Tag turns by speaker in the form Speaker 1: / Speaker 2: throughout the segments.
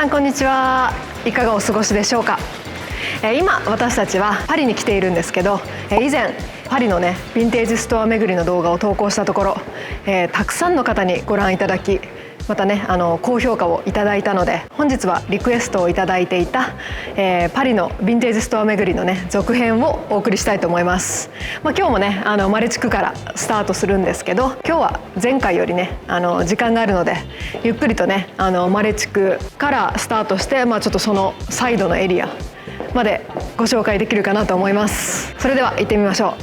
Speaker 1: さんこんにちは。いかがお過ごしでしょうか。今私たちはパリに来ているんですけど、以前パリのねヴィンテージストア巡りの動画を投稿したところ、たくさんの方にご覧いただき、またね高評価をいただいたので、本日はリクエストをいただいていた、パリのヴィンテージストア巡りのね続編をお送りしたいと思います。今日もねマレ地区からスタートするんですけど、今日は前回よりね時間があるので、ゆっくりとねマレ地区からスタートして、ちょっとそのサイドのエリアまでご紹介できるかなと思います。それでは行ってみましょう。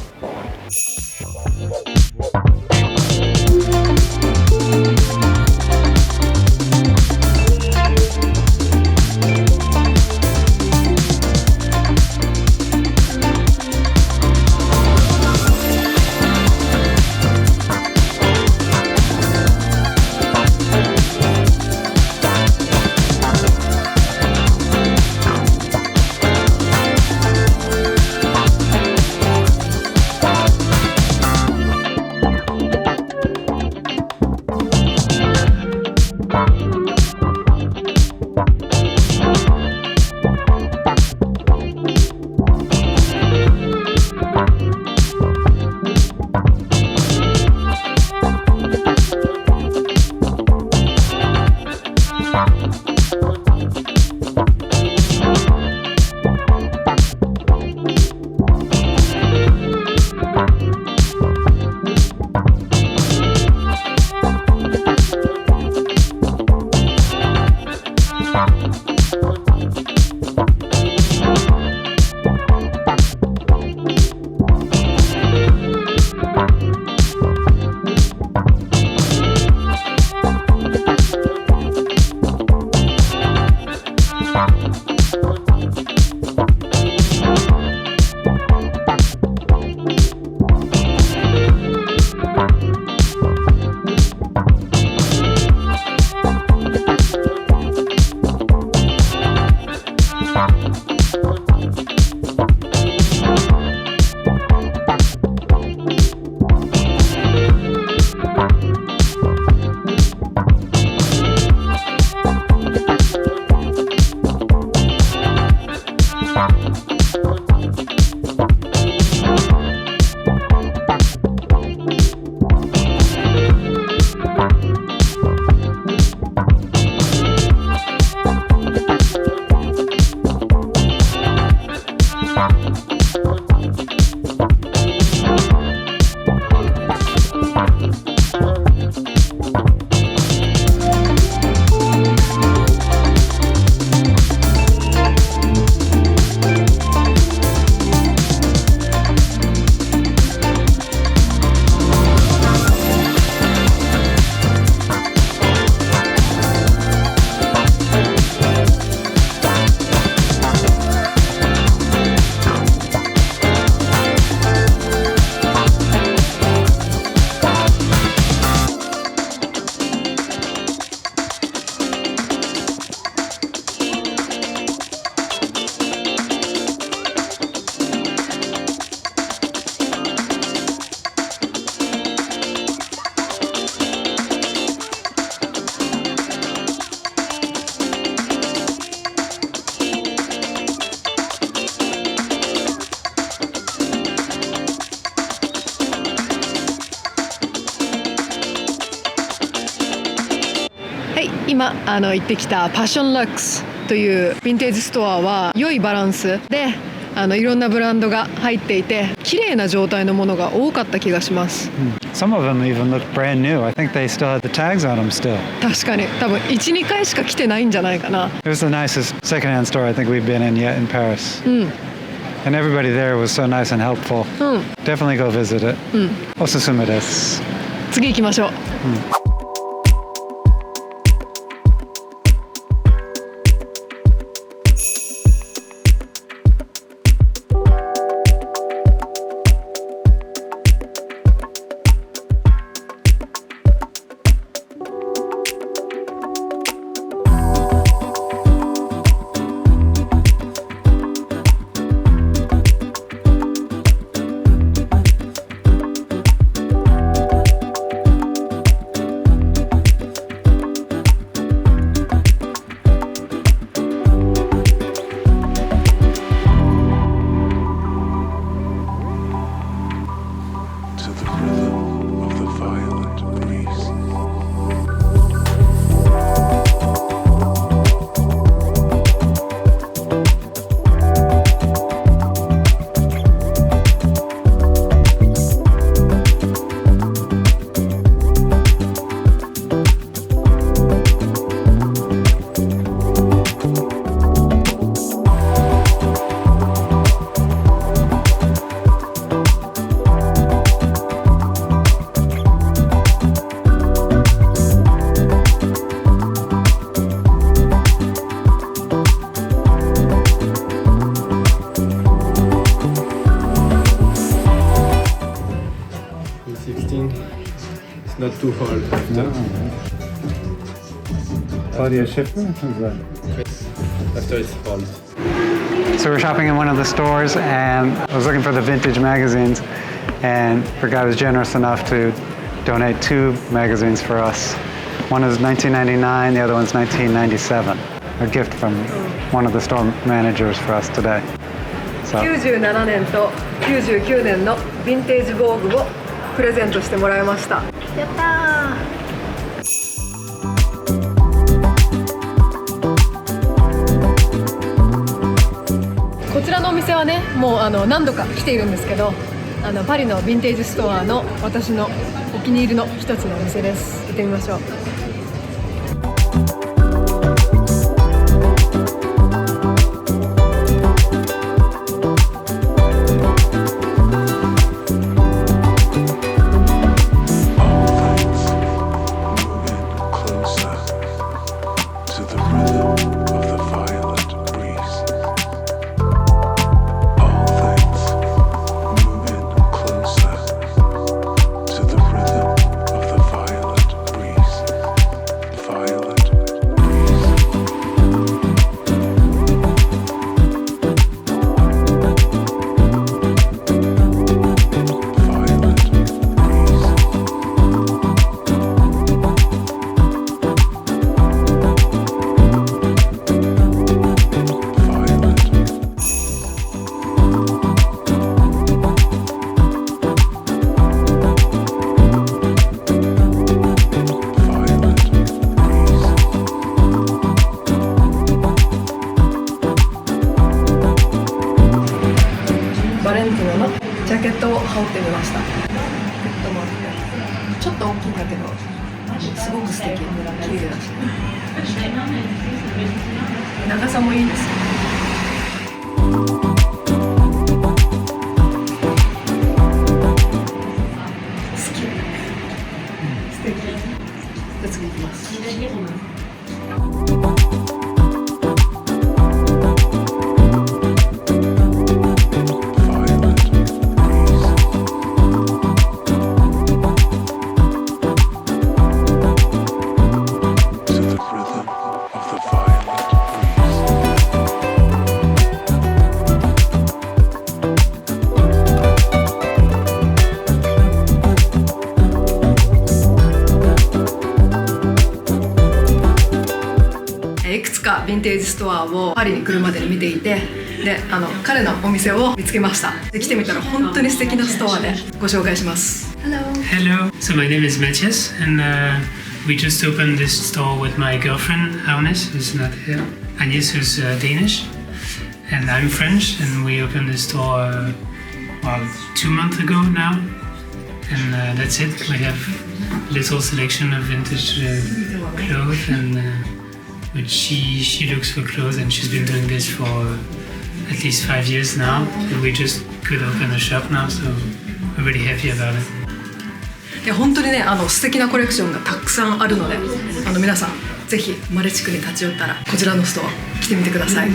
Speaker 1: 今行ってきたパッションラックスというヴィンテージストアは良いバランスでいろんなブランドが入っていて、綺麗な状態のものが多かった気がします。
Speaker 2: Some of them even look brand new. I think they still had the tags on them still.
Speaker 1: 確かに多分 1,2 回しか来てないんじゃないかな。
Speaker 2: It was the nicest secondhand store I think we've been in yet in Paris. And everybody there was so nice and helpful. Definitely go visit it. おすすめです。
Speaker 1: 次行きましょう。
Speaker 3: too hard after.
Speaker 2: Claudia Schiffer? Who's that?
Speaker 3: After it's hard.
Speaker 2: So we're shopping in one of the stores, and I was looking for the vintage magazines, and the guy was generous enough to donate 2 magazines for us. One is 1999, the other one's 1997. A gift from one of the store managers for us today. So,
Speaker 1: 97年と99年のヴィンテージ防具をプレゼントしてもらいました。やったー。こちらのお店はね、もう何度か来ているんですけど、パリのヴィンテージストアの私のお気に入りの一つのお店です。行ってみましょう。バレンティノのジャケットを羽織ってみました。ちょっと大きいんだけどすごく素敵、綺麗だし、長さもいいですよ。好き、素敵。じゃあ次行きます。いくつかヴィンテージストアをパリに来るまでに見ていて、で彼のお店を見つけました。で来てみたら本当に素敵なストアでご紹介します。
Speaker 4: Hello, so my name is Matthias, and we just opened this store with my girlfriend Agnes, who's not here, Agnes, who's Danish, and I'm French, and we opened this store 2 months ago now, and that's it. We have little selection of vintage clothes, and but she looks for clothes, and she's been doing this for at least 5 years now, and we just could open a shop now, so we're really happy about it.
Speaker 1: いや本当にね素敵なコレクションがたくさんあるので、皆さんぜひマレ地区に立ち寄ったらこちらのストア来てみてください。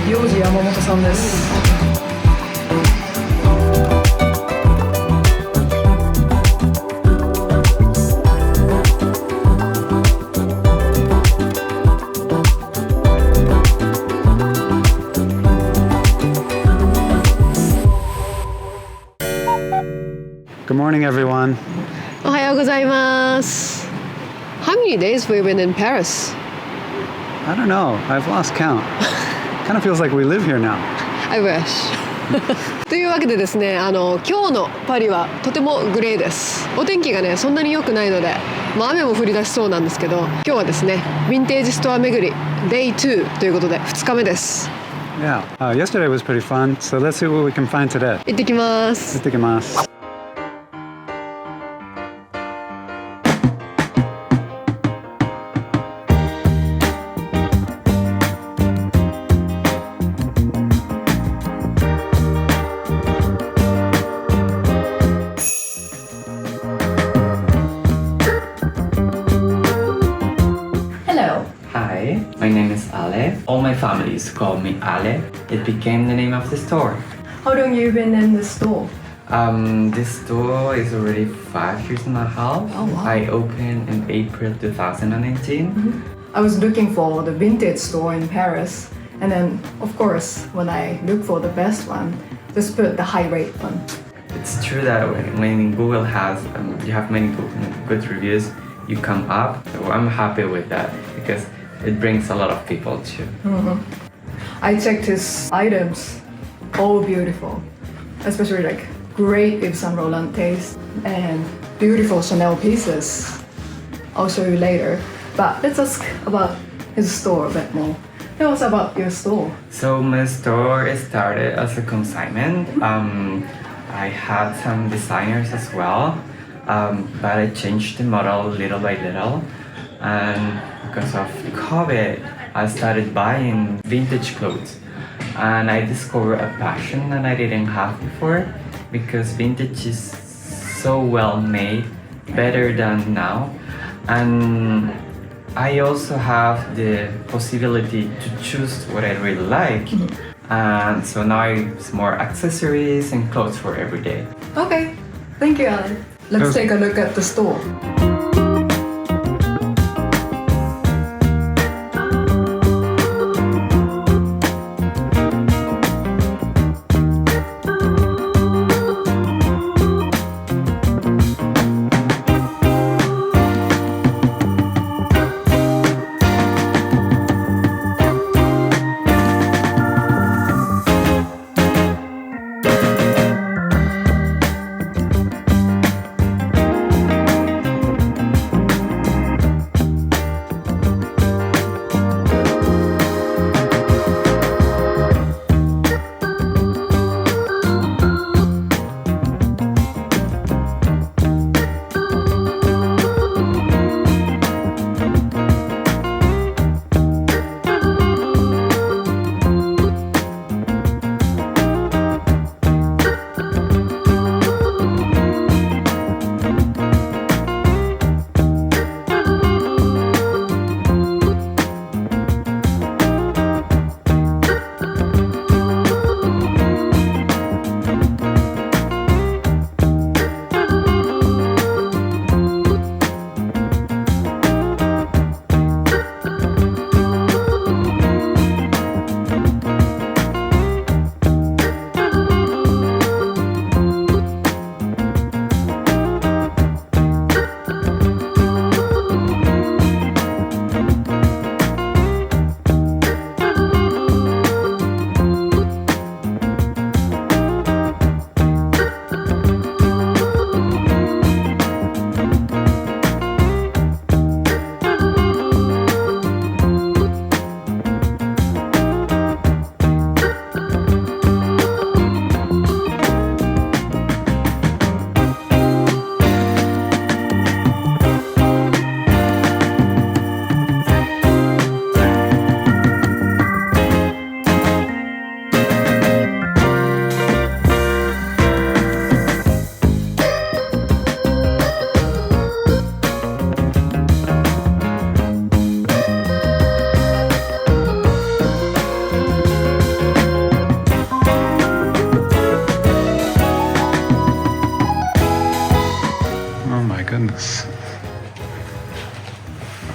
Speaker 1: 幼児山本さんです。
Speaker 2: good morning, everyone.
Speaker 1: おはようございます。How many days we've been in Paris?
Speaker 2: I don't know. I've lost count. Kind of feels like we live here now.
Speaker 1: I wish. というわけでですね、今日のパリはとてもグレーです。お天気がねそんなに良くないので、雨も降り出しそうなんですけど、今日はですねヴィンテージストア巡り Day 2ということで2日目です。
Speaker 2: Yeah. Yesterday was pretty fun, so let's see what we can find today.
Speaker 1: 行ってきます。
Speaker 2: 行ってきます。
Speaker 5: Hi, my name is Ale. All my family used to call me Ale. It became the name of the store.
Speaker 1: How long you been in the store?
Speaker 5: This store is already 5 years and a half.
Speaker 1: Oh, wow.
Speaker 5: I opened in April 2019.
Speaker 1: I was looking for the vintage store in Paris, and then of course when I look for the best one, just put the high rate one.
Speaker 5: It's true that when Google has, you have many good reviews, you come up. So I'm happy with that because it brings a lot of people too.
Speaker 1: I checked his items, all beautiful, especially like great Yves Saint Laurent taste and beautiful Chanel pieces. I'll show you later. But let's ask about his store a bit more. Tell us about your store.
Speaker 5: So my store started as a consignment. I had some designers as well, but I changed the model little by little. And because of COVID, I started buying vintage clothes. And I discovered a passion that I didn't have before because vintage is so well made, better than now. And I also have the possibility to choose what I really like. And so now it's more accessories and clothes for every day.
Speaker 1: Okay, thank you, Alan. Let's take a look at the store.
Speaker 2: goodness.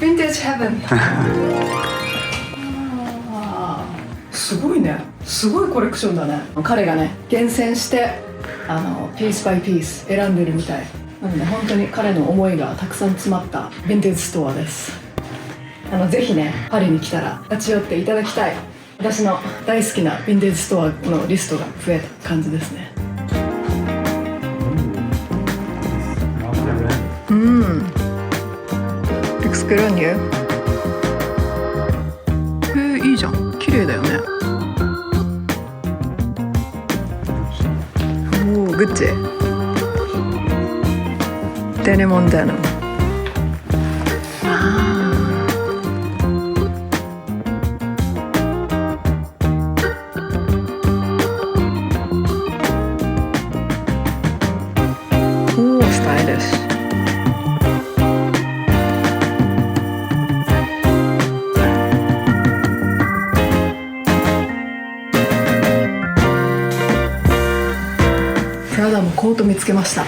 Speaker 1: Vintage Heaven すごいね、すごいコレクションだね。彼がね厳選してピースバイピース選んでるみたいなので、本当に彼の思いがたくさん詰まったヴィンテージストアです。ぜひねパリに来たら立ち寄っていただきたい。私の大好きなヴィンテージストアのリストが増えた感じですね。Looks good on you. いいじゃん、綺麗だよね。おー、グッチ。デニムオンデニム。おー、スタイリッシュ。と見つけました。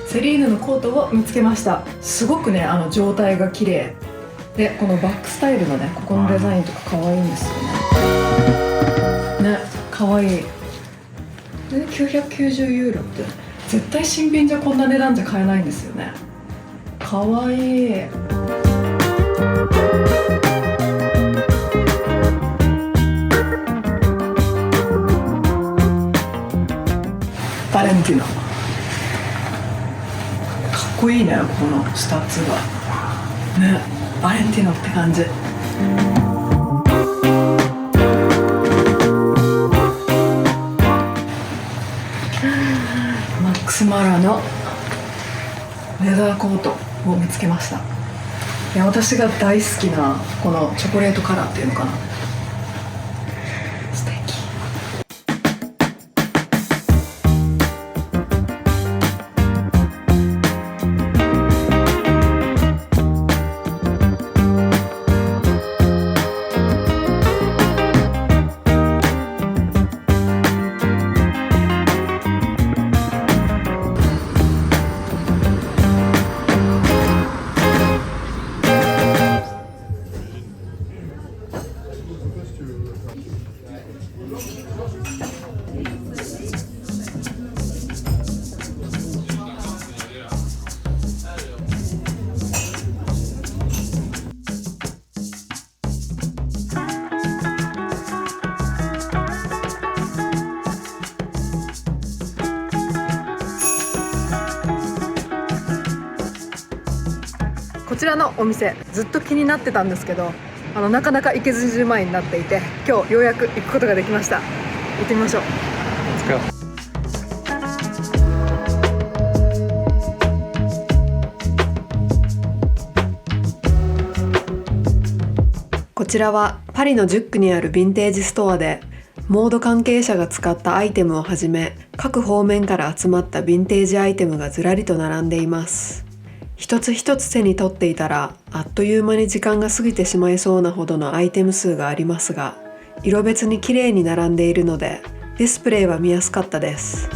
Speaker 1: セリーヌのコートを見つけました。すごくね状態が綺麗で、このバックスタイルのねここのデザインとか可愛いんですよね。ね、可愛い。で990ユーロって絶対新品じゃこんな値段じゃ買えないんですよね。可愛い。バレンティノ、かっこいいね、このスタッツがね、バレンティノって感じ。マックス・マラのレザーコートを見つけました。いや、私が大好きなこのチョコレートカラーっていうのかな、素敵。こちらのお店ずっと気になってたんですけど、なかなか行けずじまいになっていて、今日ようやく行くことができました。行ってみましょう。
Speaker 2: Let's go.
Speaker 1: こちらはパリの10区にあるヴィンテージストアで、モード関係者が使ったアイテムをはじめ、各方面から集まったヴィンテージアイテムがずらりと並んでいます。一つ一つ手に取っていたら、あっという間に時間が過ぎてしまいそうなほどのアイテム数がありますが、色別に綺麗に並んでいるので、ディスプレイは見やすかったです。